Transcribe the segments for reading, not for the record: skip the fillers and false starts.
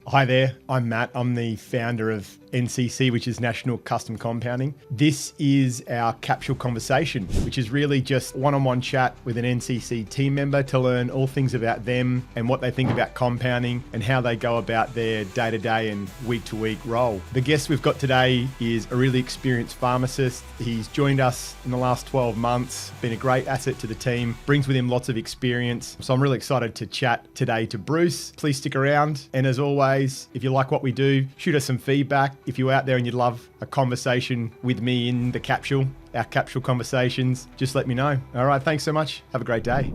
Hi there, I'm Matt. I'm the founder of NCC, which is National Custom Compounding. This is our Capsule Conversation, which is really just one-on-one chat with an NCC team member to learn all things about them and what they think about compounding and how they go about their day-to-day and week-to-week role. The guest we've got today is a really experienced pharmacist. He's joined us in the last 12 months, been a great asset to the team, brings with him lots of experience. So I'm really excited to chat today to Bruce. Please stick around. And as always, if you like what we do, shoot us some feedback. If you're out there and you'd love a conversation with me in the capsule, our Capsule Conversations, just let me know. All right, thanks so much. Have a great day.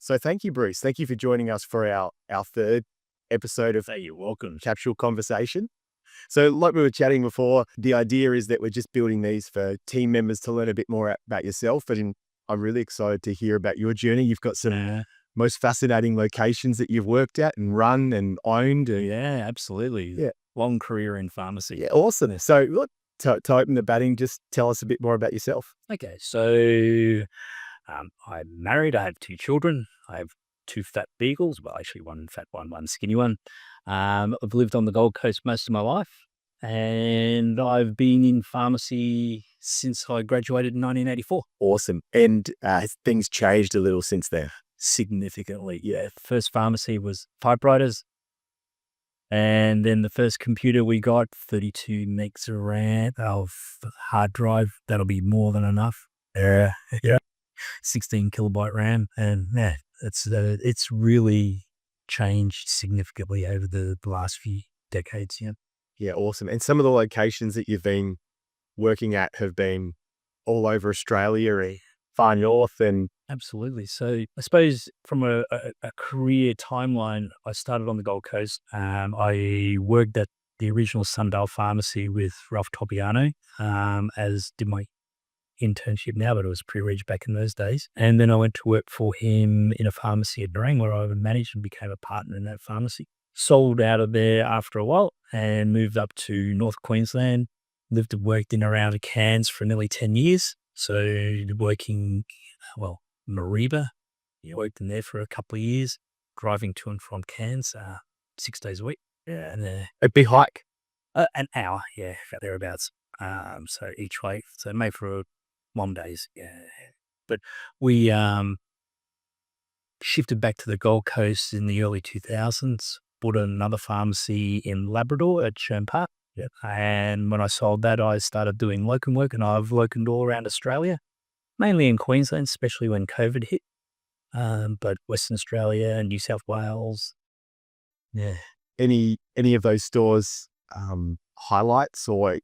So thank you, Bruce. Thank you for joining us for our third episode of You're welcome. Capsule Conversation. So like we were chatting before, the idea is that we're just building these for team members to learn a bit more about yourself. And I'm really excited to hear about your journey. You've got some most fascinating locations that you've worked at and run and owned. Yeah, absolutely. Yeah. Long career in pharmacy. Yeah, awesome. So look, to open the batting, just tell us a bit more about yourself. Okay, so I'm married. I have 2 children. I have 2 fat beagles. Well, actually, one fat one skinny one. I've lived on the Gold Coast most of my life, and I've been in pharmacy since I graduated in 1984. Awesome. And has things changed a little since then? Significantly, yeah. First pharmacy was typewriters, and then the first computer we got, 32 megs of RAM of hard drive. That'll be more than enough. Yeah. 16 kilobyte RAM, and yeah, it's really changed significantly over the last few decades. Yeah. Yeah, awesome. And some of the locations that you've been working at have been all over Australia and far north and... Absolutely. So I suppose from a career timeline, I started on the Gold Coast. I worked at the original Sundale Pharmacy with Ralph Topiano, as did my internship now, but it was pre-reg back in those days. And then I went to work for him in a pharmacy at Nerang, where I managed and became a partner in that pharmacy. Sold out of there after a while and moved up to North Queensland. Lived and worked in around Cairns for nearly 10 years. So working, Mariba, worked in there for a couple of years, driving to and from Cairns 6 days a week. Yeah, and a big hike. An hour, yeah, thereabouts. So each way, so made for long days. Yeah, but we shifted back to the Gold Coast in the early 2000s. Bought another pharmacy in Labrador at Sherm Park. Yep. And when I sold that, I started doing locum work, and I've locumed all around Australia, mainly in Queensland, especially when COVID hit. But Western Australia, New South Wales. Yeah. Any of those stores highlights or,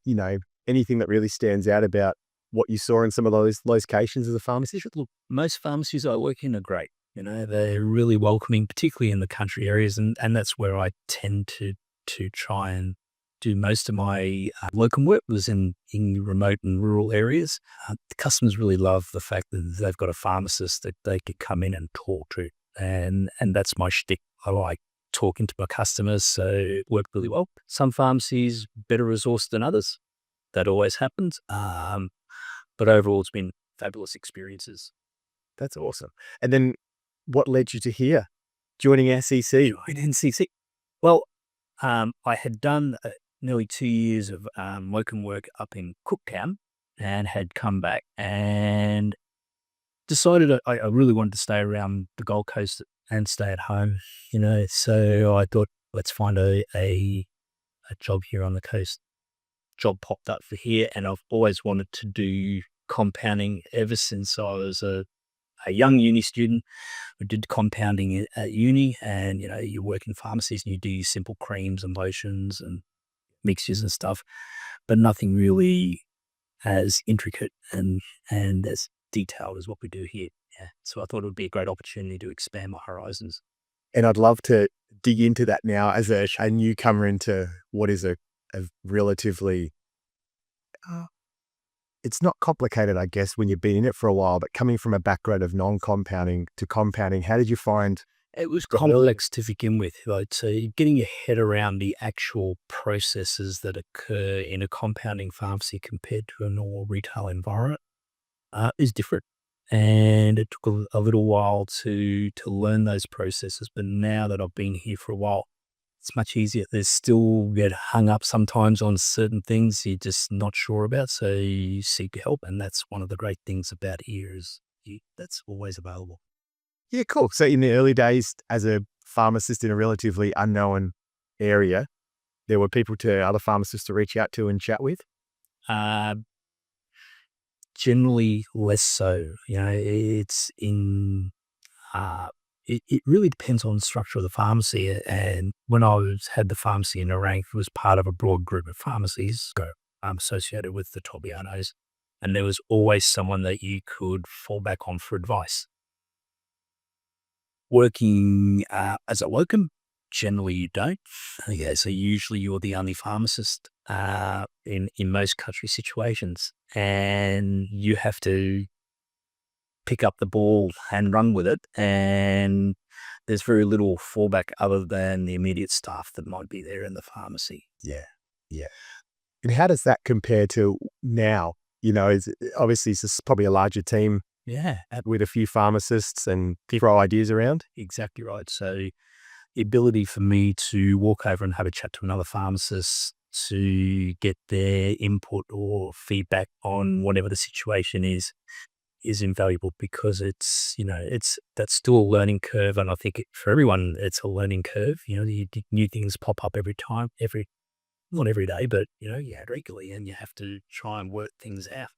anything that really stands out about what you saw in some of those locations as a pharmacist? Look, most pharmacies I work in are great. They're really welcoming, particularly in the country areas, and that's where I tend to try and do most of my locum work was in remote and rural areas. The customers really love the fact that they've got a pharmacist that they could come in and talk to, and that's my shtick. I like talking to my customers, so it worked really well. Some pharmacies better resourced than others. That always happens. But overall, it's been fabulous experiences. That's awesome. And then what led you to here, joining NCC? NCC. Well, I had done nearly 2 years of locum work up in Cooktown and had come back and decided I really wanted to stay around the Gold Coast and stay at home, So I thought, let's find a job here on the coast. Job popped up for here, and I've always wanted to do compounding ever since I was a young uni student. I did compounding at uni, and you work in pharmacies and you do your simple creams and lotions and mixtures and stuff, but nothing really as intricate and as detailed as what we do here. Yeah. So I thought it would be a great opportunity to expand my horizons. And I'd love to dig into that now as a newcomer into what is a relatively, it's not complicated, I guess, when you've been in it for a while, but coming from a background of non-compounding to compounding, how did you find? It was complex to begin with. So getting your head around the actual processes that occur in a compounding pharmacy compared to a normal retail environment is different. And it took a little while to learn those processes. But now that I've been here for a while, it's much easier. There's still get hung up sometimes on certain things you're just not sure about, so you seek help, and that's one of the great things about here is that's always available. Yeah, cool. So in the early days, as a pharmacist in a relatively unknown area, there were people to other pharmacists to reach out to and chat with. Uh, Generally less so. It's in it really depends on the structure of the pharmacy. And when had the pharmacy in Orang, it was part of a broad group of pharmacies associated with the Tobianos. And there was always someone that you could fall back on for advice. Working as a locum, generally you don't. Okay, so usually you're the only pharmacist in most country situations, and you have to pick up the ball and run with it. And there's very little fallback other than the immediate staff that might be there in the pharmacy. Yeah. Yeah. And how does that compare to now? Obviously it's probably a larger team Yeah, with a few pharmacists and throw ideas around. exactly right. So the ability for me to walk over and have a chat to another pharmacist to get their input or feedback on whatever the situation is invaluable, because it's that's still a learning curve. And I think for everyone, it's a learning curve. New things pop up every time, not every day, but regularly, and you have to try and work things out.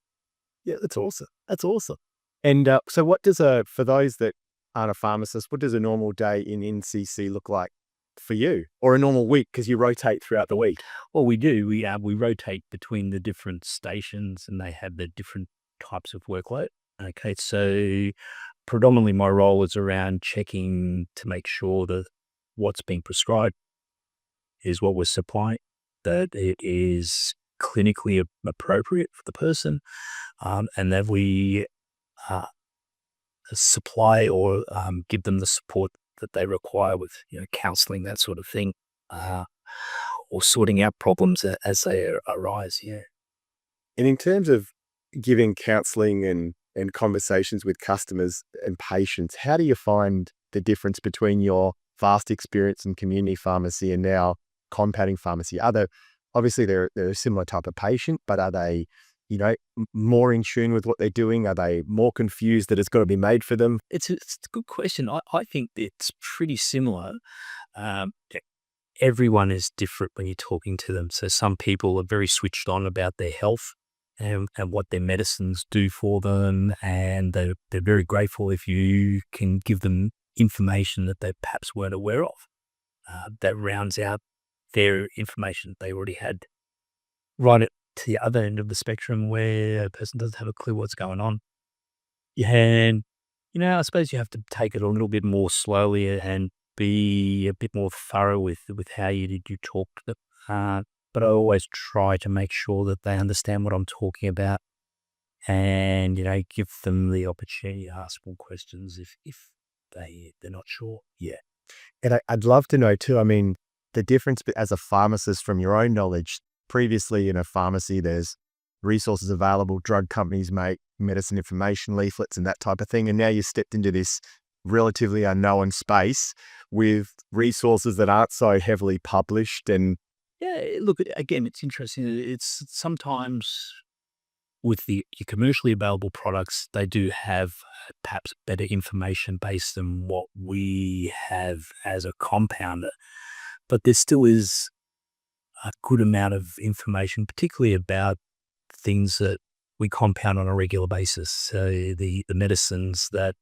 Yeah, that's awesome. That's awesome. And so what for those that aren't a pharmacist, what does a normal day in NCC look like for you, or a normal week? Because you rotate throughout the week. Well, we do. We rotate between the different stations, and they have the different types of workload. Okay, so predominantly my role is around checking to make sure that what's being prescribed is what we're supplying, that it is clinically appropriate for the person, and that we supply or give them the support that they require with counseling, that sort of thing, or sorting out problems as they arise. Yeah. And in terms of giving counseling and conversations with customers and patients, how do you find the difference between your vast experience in community pharmacy and now compounding pharmacy? Obviously they're a similar type of patient, but are they, more in tune with what they're doing? Are they more confused that it's got to be made for them? It's a good question. I think it's pretty similar. Yeah, everyone is different when you're talking to them. So some people are very switched on about their health and what their medicines do for them. And they're very grateful if you can give them information that they perhaps weren't aware of. That rounds out their information that they already had. Right at to the other end of the spectrum where a person doesn't have a clue what's going on. And, I suppose you have to take it a little bit more slowly and be a bit more thorough with how you talk to them. But I always try to make sure that they understand what I'm talking about, and, give them the opportunity to ask more questions if they're not sure. Yeah. And I'd love to know too, the difference as a pharmacist from your own knowledge. Previously in a pharmacy, there's resources available, drug companies make medicine information leaflets and that type of thing. And now you stepped into this relatively unknown space with resources that aren't so heavily published. And Yeah, look, again, it's interesting. It's sometimes with your commercially available products, they do have perhaps better information based than what we have as a compounder. But there still is a good amount of information, particularly about things that we compound on a regular basis. So the medicines that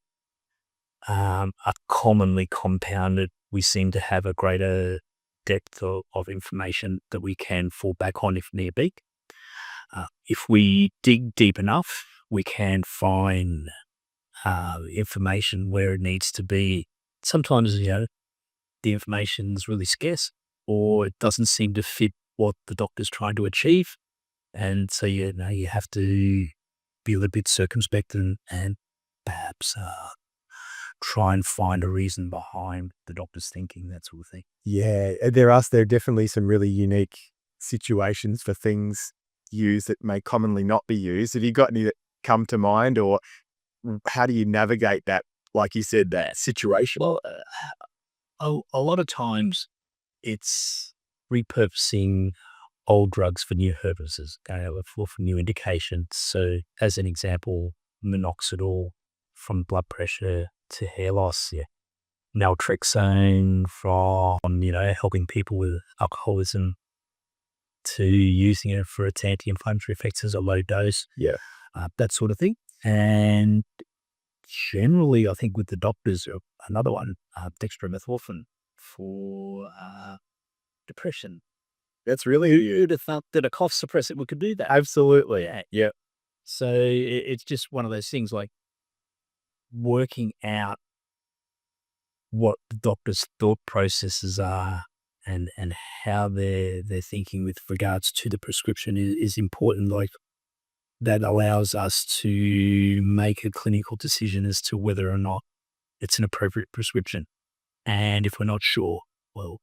are commonly compounded, we seem to have a greater depth of information that we can fall back on if need be. If we dig deep enough, we can find information where it needs to be. Sometimes, the information is really scarce, or it doesn't seem to fit what the doctor's trying to achieve. And so, you have to be a little bit circumspect and perhaps try and find a reason behind the doctor's thinking, that sort of thing. yeah, there are definitely some really unique situations for things used that may commonly not be used. Have you got any that come to mind, or how do you navigate that, like you said, that situation? Well, a lot of times it's repurposing old drugs for new purposes, for new indications. So, as an example, minoxidil from blood pressure to hair loss, naltrexone from helping people with alcoholism to using it for its anti-inflammatory effects as a low dose, Yeah. that sort of thing. And generally, I think with the doctors, another one, dextromethorphan for depression. That's really Who'd have thought that a cough suppressant could do that? absolutely. Yeah. Yeah. So it's just one of those things, like working out what the doctor's thought processes are and how they're thinking with regards to the prescription is important. Like, that allows us to make a clinical decision as to whether or not it's an appropriate prescription. And if we're not sure, well,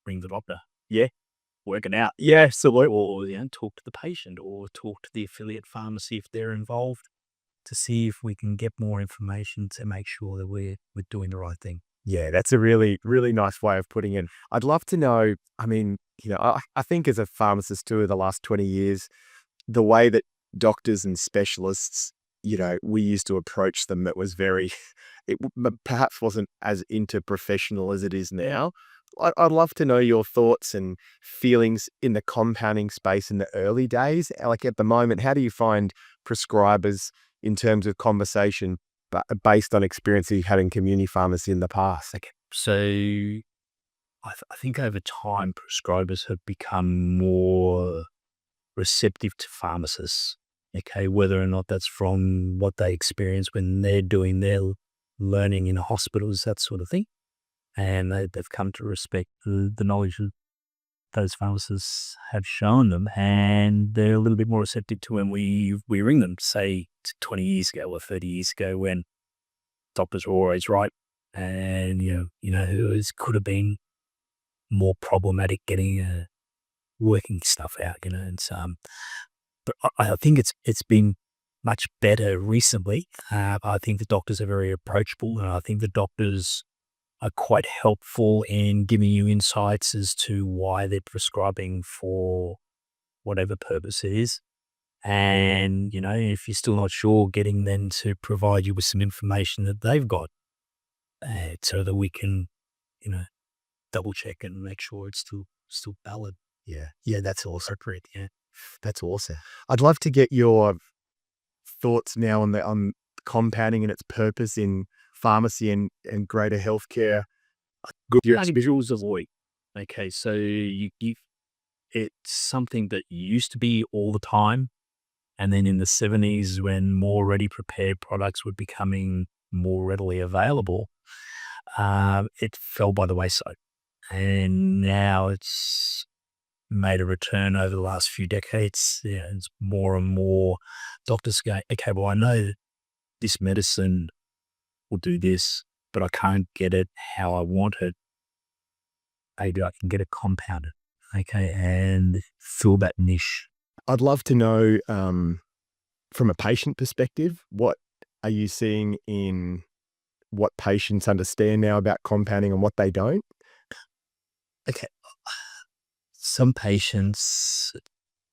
ring the doctor. Yeah. Work it out. Yeah, absolutely. Or talk to the patient or talk to the affiliate pharmacy if they're involved, to see if we can get more information to make sure that we're doing the right thing. Yeah, that's a really, really nice way of putting it. I'd love to know, I mean, I think as a pharmacist too, the last 20 years, the way that doctors and specialists, we used to approach them, it was very, perhaps wasn't as interprofessional as it is now. I'd love to know your thoughts and feelings in the compounding space in the early days. Like at the moment, how do you find prescribers in terms of conversation based on experience you've had in community pharmacy in the past? Okay. So I think over time, prescribers have become more receptive to pharmacists, okay, whether or not that's from what they experience when they're doing their learning in hospitals, that sort of thing. And they've come to respect the knowledge that those pharmacists have shown them, and they're a little bit more receptive to when we ring them, say 20 years ago or 30 years ago, when doctors were always right, and it could have been more problematic getting working stuff out, and but I think it's been much better recently. I think the doctors are very approachable, and I think the doctors are quite helpful in giving you insights as to why they're prescribing for whatever purpose it is. And, if you're still not sure, getting them to provide you with some information that they've got, so that we can, double check and make sure it's still valid. Yeah. Yeah, that's awesome. Appropriate, yeah. That's awesome. I'd love to get your thoughts now on compounding and its purpose in pharmacy and greater healthcare. Good visuals avoid. Okay, so it's something that used to be all the time, and then in the 70s, when more ready prepared products were becoming more readily available, it fell by the wayside, and now it's made a return over the last few decades. Yeah, it's more and more doctors go, okay, well, I know that this medicine will do this, but I can't get it how I want it. Maybe I can get it compounded, okay, and fill that niche. I'd love to know, from a patient perspective, what are you seeing in what patients understand now about compounding and what they don't? Okay, some patients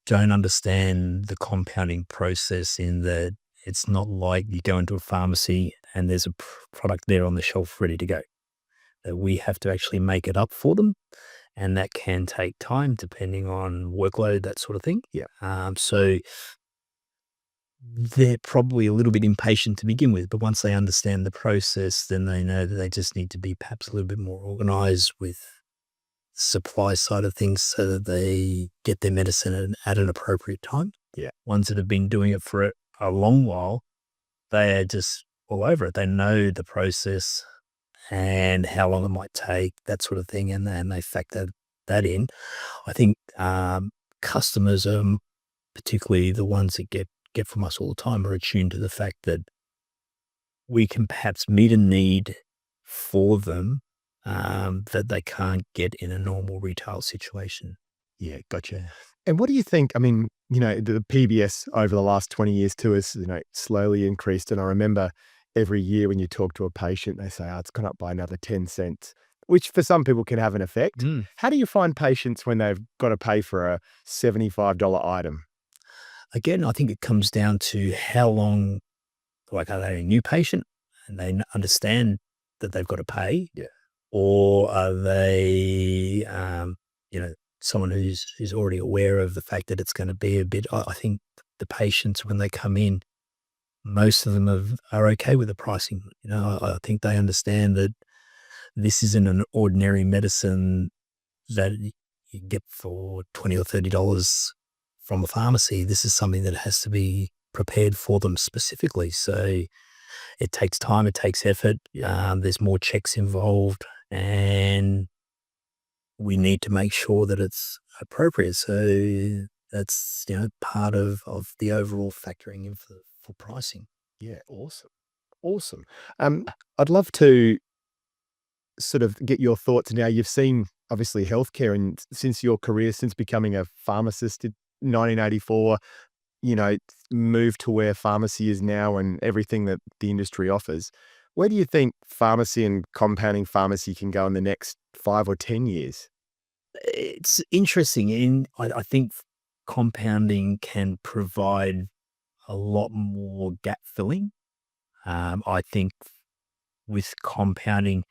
don't understand the compounding process, in that it's not like you go into a pharmacy and there's a product there on the shelf ready to go. That we have to actually make it up for them, and that can take time depending on workload, that sort of thing. Yeah. So they're probably a little bit impatient to begin with, but once they understand the process, then they know that they just need to be perhaps a little bit more organized with the supply side of things, so that they get their medicine at an appropriate time. Yeah. Ones that have been doing it for a long while, they are just all over it. They know the process and how long it might take, that sort of thing, and they factor that in. I think customers, particularly the ones that get from us all the time, are attuned to the fact that we can perhaps meet a need for them that they can't get in a normal retail situation. Yeah, gotcha. And what do you think? I mean, the PBS over the last 20 years too has, slowly increased. And I remember every year when you talk to a patient, they say, oh, it's gone up by another 10 cents, which for some people can have an effect. How do you find patients when they've got to pay for a $75 item? Again, I think it comes down to how long, like, are they a new patient and they understand that they've got to pay? Yeah. Or are they, someone who's already aware of the fact that it's going to be a bit? I think the patients, when they come in, most of them are okay with the pricing. I think they understand that this isn't an ordinary medicine that you get for $20 or $30 from a pharmacy. This is something that has to be prepared for them specifically. So it takes time, it takes effort. There's more checks involved, and we need to make sure that it's appropriate. So that's, part of the overall factoring in for pricing. Yeah, awesome. Awesome. I'd love to sort of get your thoughts now. You've seen obviously healthcare, and since your career, since becoming a pharmacist in 1984, move to where pharmacy is now and everything that the industry offers. Where do you think pharmacy and compounding pharmacy can go in the next 5 or 10 years? It's interesting. I think compounding can provide a lot more gap filling. I think with compounding,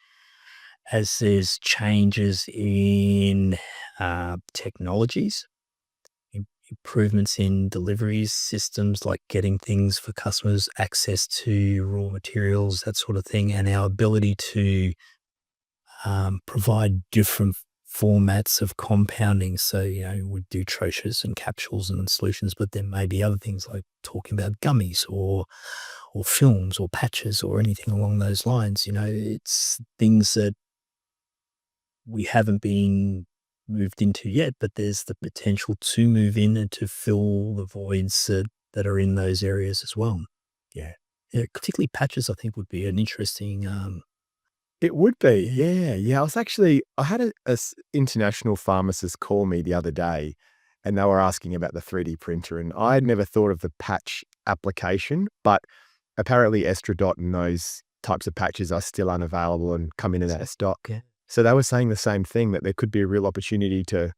as there's changes in technologies, improvements in delivery systems, like getting things for customers, access to raw materials, that sort of thing, and our ability to provide different formats of compounding. So, we do troches and capsules and solutions, but there may be other things like talking about gummies or films or patches or anything along those lines. It's things that we haven't been moved into yet, but there's the potential to move in and to fill the voids that are in those areas as well. Yeah. Yeah, particularly patches, I think, would be an interesting. It would be. Yeah. Yeah. I had a international pharmacist call me the other day, and they were asking about the 3D printer, and I had never thought of the patch application, but apparently Estradot and those types of patches are still unavailable and come in and out of stock. Yeah. So they were saying the same thing, that there could be a real opportunity to,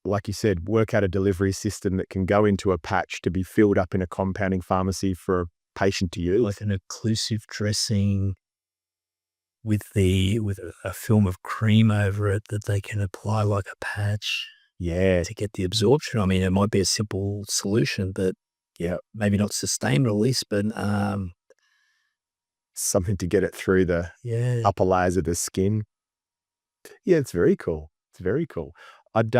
like you said, work out a delivery system that can go into a patch to be filled up in a compounding pharmacy for a patient to use. Like an occlusive dressing with a film of cream over it that they can apply like a patch. Yeah. To get the absorption. I mean, it might be a simple solution, but maybe not sustained release, but something to get it through the upper layers of the skin. Yeah, it's very cool. It's very cool. I'd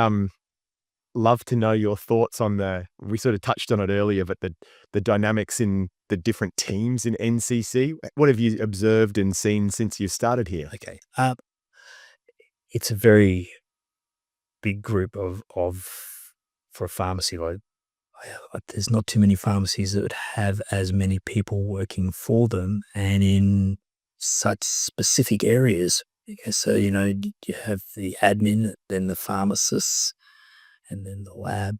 love to know your thoughts on we sort of touched on it earlier, but the dynamics in the different teams in NCC. What have you observed and seen since you started here? Okay. It's a very big group for a pharmacy. Like, there's not too many pharmacies that would have as many people working for them and in such specific areas. So, you have the admin, then the pharmacists, and then the lab,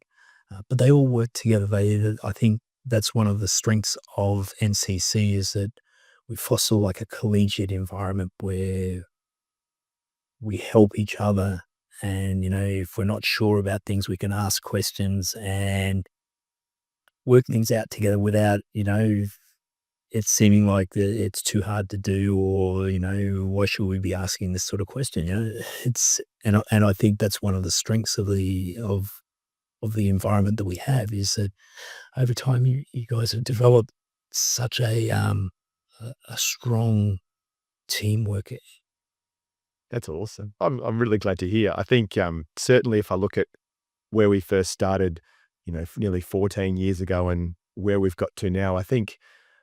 but they all work together. I think that's one of the strengths of NCC, is that we foster like a collegiate environment where we help each other. And, if we're not sure about things, we can ask questions and work things out together without, it's seeming like it's too hard to do, or, why should we be asking this sort of question? And I think that's one of the strengths of the environment that we have, is that over time you guys have developed such a strong teamwork. That's awesome. I'm really glad to hear. I think certainly if I look at where we first started, nearly 14 years ago, and where we've got to now, I think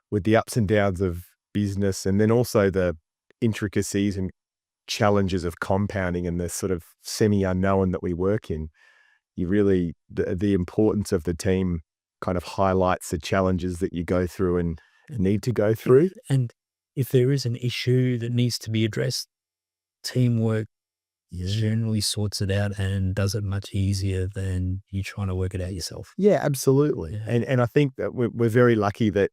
with the ups and downs of business, and then also the intricacies and challenges of compounding and the sort of semi-unknown that we work in, you really, the importance of the team kind of highlights the challenges that you go through and need to go through. And if there is an issue that needs to be addressed, teamwork generally sorts it out and does it much easier than you trying to work it out yourself. Yeah, absolutely. Yeah. And I think that we're very lucky that,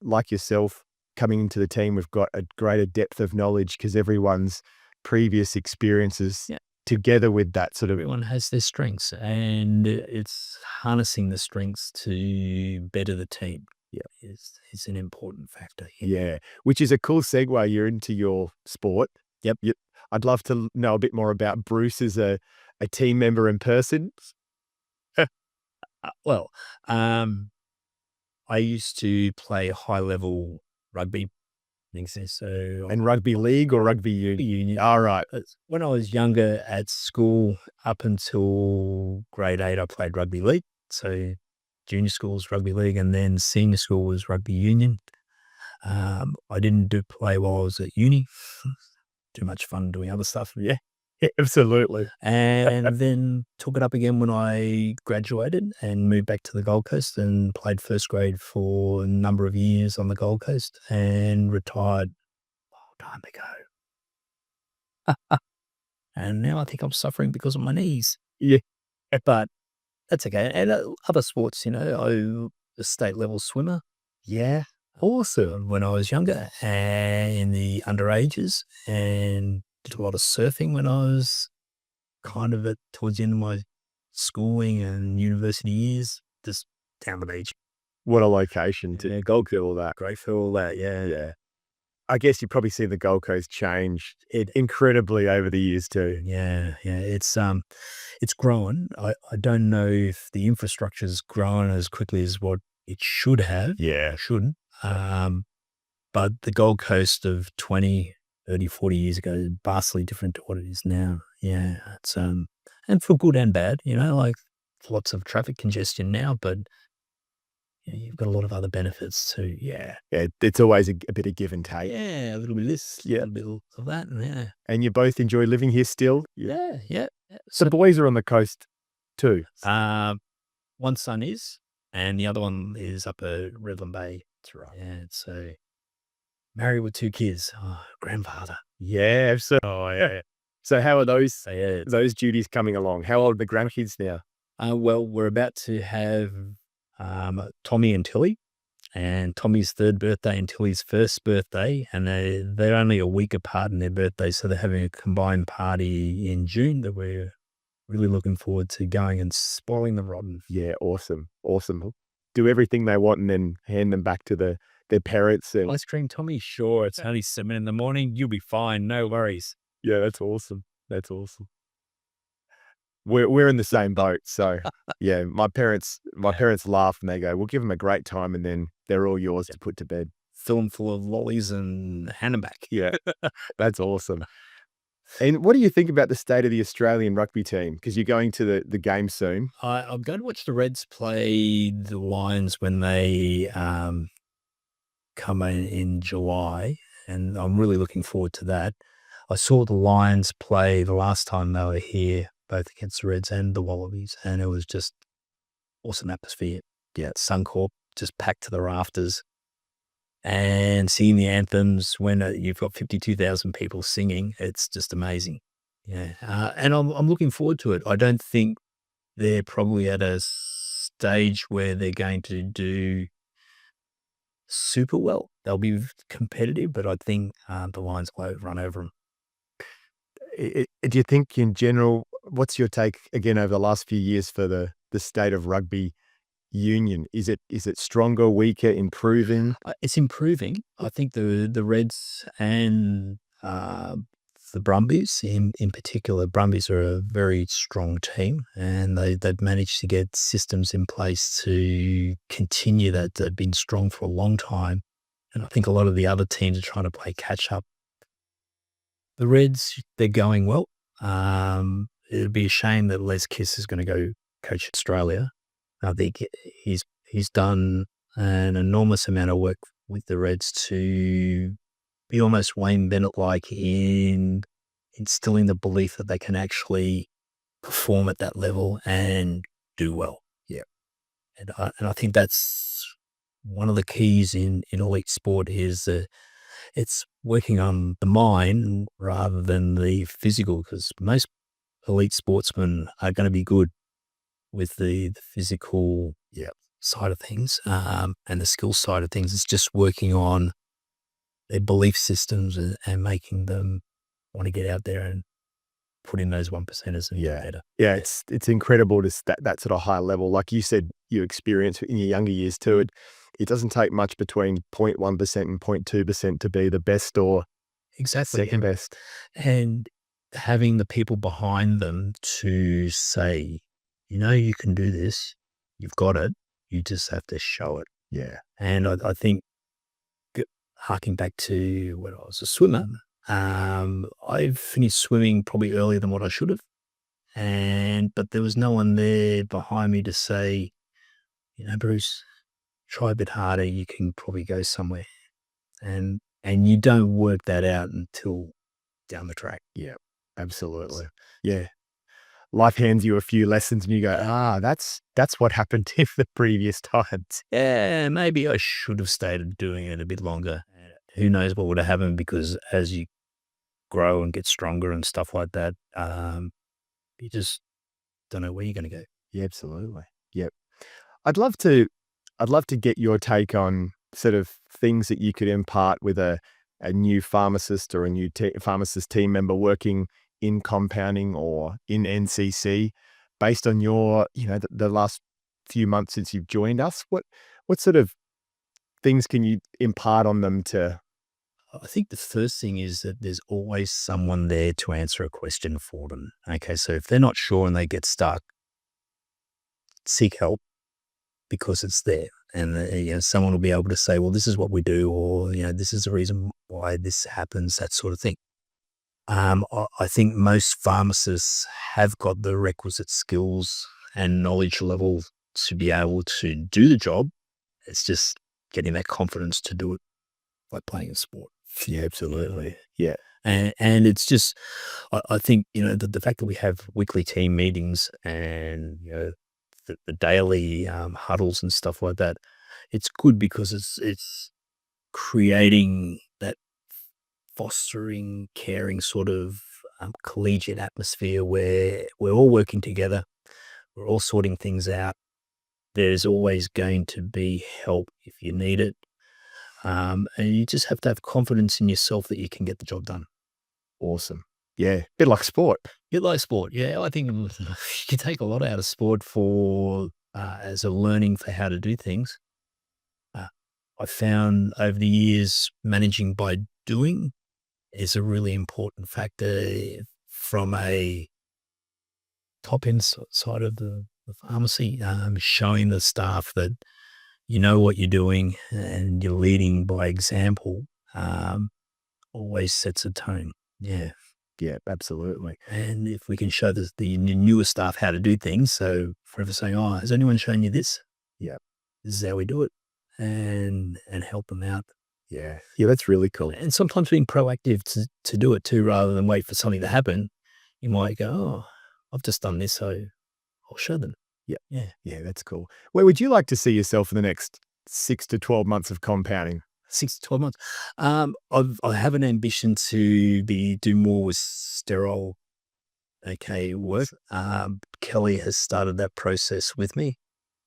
like yourself, coming into the team, we've got a greater depth of knowledge because everyone's previous experiences Yeah. together with that sort of, Everyone has their strengths, and it's harnessing the strengths to better the team. Yeah. is an important factor here. yeah, which is a cool segue. You're into your sport. Yep. I'd love to know a bit more about Bruce as a team member in person. Well, I used to play high level rugby. Things so And rugby league or rugby union? union. All right. When I was younger at school, up until grade 8, I played rugby league. So junior school was rugby league, and then senior school was rugby union. I didn't play while I was at uni. Too much fun doing other stuff. Yeah, absolutely. And then took it up again when I graduated and moved back to the Gold Coast and played first grade for a number of years on the Gold Coast and retired a long time ago. And now I think I'm suffering because of my knees. Yeah. But that's okay. And other sports, I'm a state level swimmer. Yeah. Awesome. When I was younger and in the underages, and did a lot of surfing when I was kind of towards the end of my schooling and university years, just down the beach. What a location to Yeah, Gold Coast, all that. great for all that. Yeah. Yeah. I guess you probably see the Gold Coast change incredibly over the years too. Yeah. It's growing. I don't know if the infrastructure's grown as quickly as what it should have. Yeah. Shouldn't. But the Gold Coast of 20, 30, 40 years ago is vastly different to what it is now. Yeah. It's, and for good and bad, like lots of traffic congestion now, but you've got a lot of other benefits too. Yeah. Yeah. It's always a bit of give and take. Yeah. A little bit of this, Yeah. a little bit of that. And yeah. And you both enjoy living here still? Yeah. So the boys are on the coast too. One son is, and the other one is up at Redland Bay. That's right. Yeah. So married with 2 kids. Oh, grandfather. Yeah. So, yeah. So how are those duties coming along? How old are the grandkids now? Well, we're about to have Tommy and Tilly, and Tommy's 3rd birthday and Tilly's 1st birthday, and they're only a week apart in their birthday, so they're having a combined party in June that we're really looking forward to going and spoiling them rotten. Yeah, awesome. Do everything they want and then hand them back to their parents. And Ice cream, Tommy? Sure, it's only 7 in the morning. You'll be fine. No worries. yeah, that's awesome. We're in the same boat. So yeah, my parents laugh and they go, "We'll give them a great time, and then they're all yours to put to bed." Fill them full of lollies and hand them back. Yeah, that's awesome. And what do you think about the state of the Australian rugby team? Because you're going to the game soon. I'm going to watch the Reds play the Lions when they come in July, and I'm really looking forward to that. I saw the Lions play the last time they were here, both against the Reds and the Wallabies, and it was just awesome atmosphere. Yeah, Suncorp just packed to the rafters, and seeing the anthems when you've got 52,000 people singing, it's just amazing. Yeah, and I'm looking forward to it. I don't think they're probably at a stage where they're going to do super well. They'll be competitive, but I think the Lions will run over them. Do you think in general, what's your take again over the last few years for the state of rugby union? Is it stronger, weaker, improving? It's improving. I think the Reds and the Brumbies in particular, Brumbies are a very strong team, and they've managed to get systems in place to continue that. They've been strong for a long time, and I think a lot of the other teams are trying to play catch up. The Reds, they're going well. It'd be a shame that Les Kiss is going to go coach Australia. I think he's done an enormous amount of work with the Reds to be almost Wayne Bennett-like in instilling the belief that they can actually perform at that level and do well. Yeah. And I think that's one of the keys in elite sport is it's working on the mind rather than the physical, because most elite sportsmen are going to be good with the physical side of things, and the skill side of things. It's just working on their belief systems and making them want to get out there and put in those 1%ers and get better. Yeah, it's incredible to that sort of high level. Like you said, you experience in your younger years too. It doesn't take much between 0.1% and 0.2% to be the best or Exactly. second best. And having the people behind them to say, you can do this, you've got it, you just have to show it. Yeah. And I think, harking back to when I was a swimmer, I finished swimming probably earlier than what I should have. But there was no one there behind me to say, Bruce, try a bit harder, you can probably go somewhere. And you don't work that out until down the track. Yeah, absolutely. Yeah. Life hands you a few lessons and you go, that's what happened in the previous times. Yeah, maybe I should have stayed doing it a bit longer. Who knows what would have happened, because as you grow and get stronger and stuff like that, you just don't know where you're going to go. Yeah, absolutely. Yep. I'd love to get your take on sort of things that you could impart with a new pharmacist or a new pharmacist team member working in compounding or in NCC, based on your, the last few months since you've joined us. What sort of things can you impart on them to? I think the first thing is that there's always someone there to answer a question for them. Okay, so if they're not sure and they get stuck, seek help, because it's there. And someone will be able to say, well, this is what we do, or this is the reason why this happens, that sort of thing. I think most pharmacists have got the requisite skills and knowledge level to be able to do the job. It's just getting that confidence to do it, like playing a sport. Yeah, absolutely. Yeah. And it's just, I think, the fact that we have weekly team meetings and, the daily huddles and stuff like that, it's good because it's creating that fostering, caring sort of collegiate atmosphere where we're all working together, we're all sorting things out. There's always going to be help if you need it. And you just have to have confidence in yourself that you can get the job done. Awesome. Yeah. Bit like sport. Bit like sport. Yeah. I think you can take a lot out of sport for as a learning for how to do things. I found over the years managing by doing is a really important factor from a top end side of the pharmacy, showing the staff that you know what you're doing and you're leading by example, always sets a tone. Yeah. Yeah, absolutely. And if we can show the newer staff how to do things, so forever saying, has anyone shown you this? Yeah. This is how we do it, and help them out. Yeah. Yeah, that's really cool. And sometimes being proactive to do it too, rather than wait for something to happen. You might go, I've just done this, so I'll show them. Yeah. Yeah. Yeah, that's cool. Where would you like to see yourself in the next 6 to 12 months of compounding? 6 to 12 months. I have an ambition to do more with sterile, work. Kelly has started that process with me,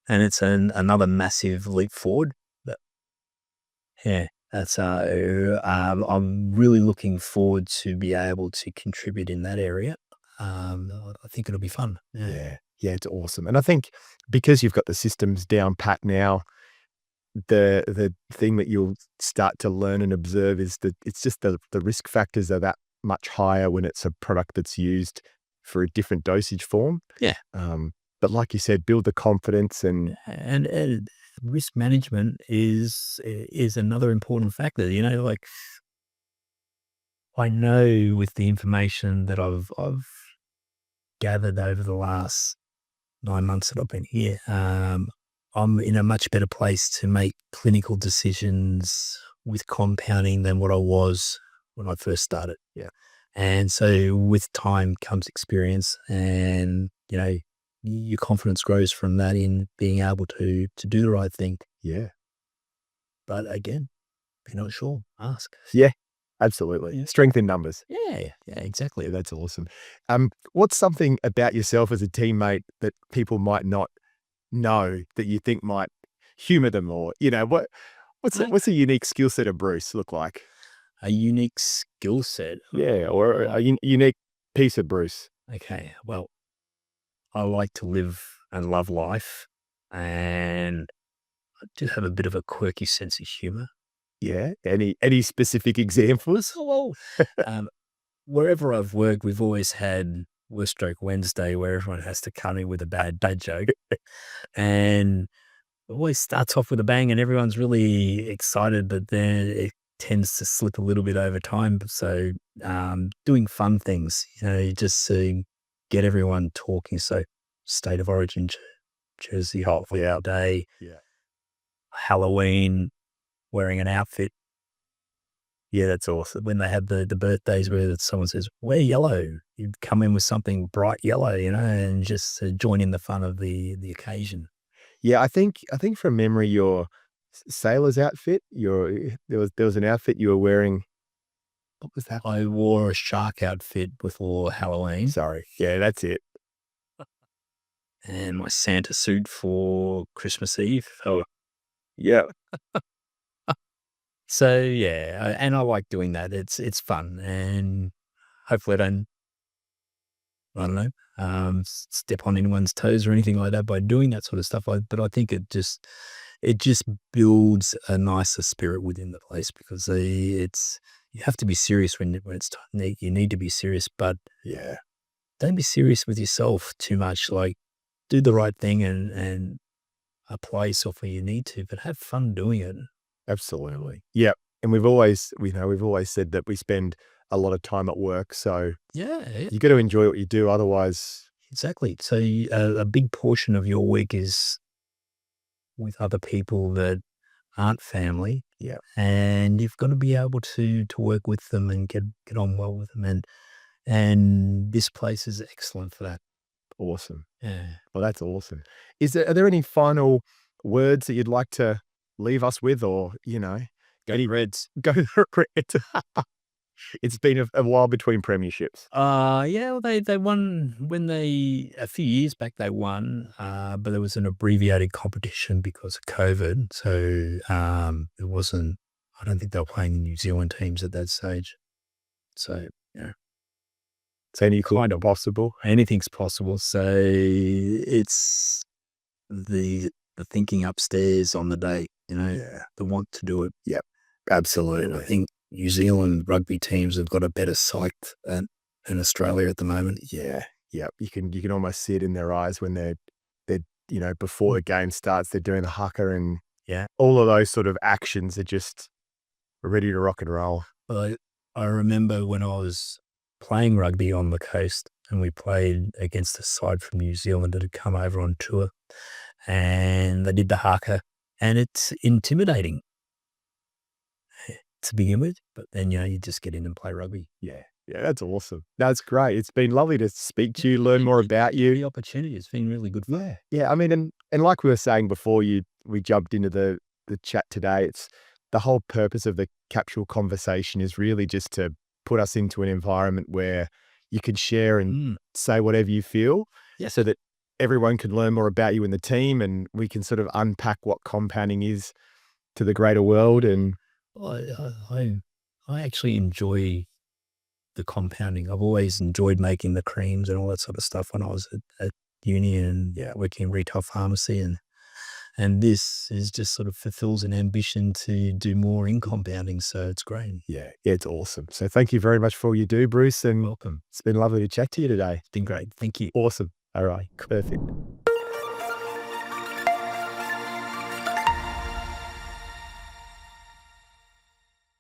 and it's another massive leap forward. But yeah, that's I'm really looking forward to be able to contribute in that area. I think it'll be fun. Yeah. Yeah, it's awesome. And I think because you've got the systems down pat now, the thing that you'll start to learn and observe is that it's just the risk factors are that much higher when it's a product that's used for a different dosage form. Yeah. But like you said, build the confidence and risk management is another important factor. Like I know with the information that I've gathered over the last 9 months that I've been here, I'm in a much better place to make clinical decisions with compounding than what I was when I first started. Yeah. And so with time comes experience, and, your confidence grows from that in being able to do the right thing. Yeah. But again, If you're not sure, ask. Yeah, absolutely. Yeah. Strength in numbers. Yeah, exactly. Yeah, that's awesome. What's something about yourself as a teammate that people might not know that you think might humor them, or what's a unique skill set of Bruce look like? A unique skill set. Yeah, or a unique piece of Bruce. Okay, well, I like to live and love life, and I do have a bit of a quirky sense of humor. Yeah. Any specific examples? Well, wherever I've worked, we've always had Worst Stroke Wednesday where everyone has to come in with a bad dad joke. And it always starts off with a bang and everyone's really excited, but then it tends to slip a little bit over time. So doing fun things, just to get everyone talking. So State of Origin jersey, hot for our day, Yeah. Halloween, wearing an outfit. Yeah, that's awesome. When they have the birthdays where someone says, wear yellow, you come in with something bright yellow, and just join in the fun of the occasion. Yeah, I think from memory, your sailor's outfit, there was an outfit you were wearing. What was that? I wore a shark outfit before Halloween. Sorry. Yeah, that's it. And my Santa suit for Christmas Eve. Oh, Yeah. so yeah, and I like doing that. It's fun, and hopefully I don't know, step on anyone's toes or anything like that by doing that sort of stuff. But I think it just builds a nicer spirit within the place, because you have to be serious when it's time. You need to be serious, but Yeah. don't be serious with yourself too much. Like, do the right thing and apply yourself where you need to, but have fun doing it. Absolutely. Yeah. And we've always said that we spend a lot of time at work, so Yeah, you got to enjoy what you do. Otherwise, exactly. So a big portion of your week is with other people that aren't family. Yeah. And you've got to be able to work with them and get on well with them. And this place is excellent for that. Awesome. Yeah. Well, that's awesome. Are there any final words that you'd like to leave us with, or, Go Reds. go the Reds? It's been a while between premierships. Yeah, well, they won a few years back they won, but there was an abbreviated competition because of COVID. So it wasn't, I don't think they were playing New Zealand teams at that stage. So, yeah. So Anything's possible. So it's the thinking upstairs on the day, Yeah. the want to do it. Yep. And Absolutely. I think New Zealand rugby teams have got a better psych than Australia at the moment. Yeah. Yeah. You can almost see it in their eyes when they're before the game starts, they're doing the haka, and Yeah. all of those sort of actions are just ready to rock and roll. Well, I remember when I was playing rugby on the coast and we played against a side from New Zealand that had come over on tour, and they did the haka, and it's intimidating to begin with, but then, you just get in and play rugby. Yeah. Yeah. That's awesome. That's great. It's been lovely to speak to you, learn more about you. The opportunity has been really good fun. Yeah. Yeah. I mean, and like we were saying before we jumped into the chat today, it's the whole purpose of the Capsule Conversation is really just to put us into an environment where you can share and say whatever you feel, so that everyone can learn more about you and the team, and we can sort of unpack what compounding is to the greater world. And I actually enjoy the compounding. I've always enjoyed making the creams and all that sort of stuff when I was at uni and working in retail pharmacy, and this is just sort of fulfills an ambition to do more in compounding. So it's great. yeah, it's awesome. So thank you very much for all you do, Bruce, and Welcome. it's been lovely to chat to you today. It's been great. Thank you. Awesome. All right. Perfect.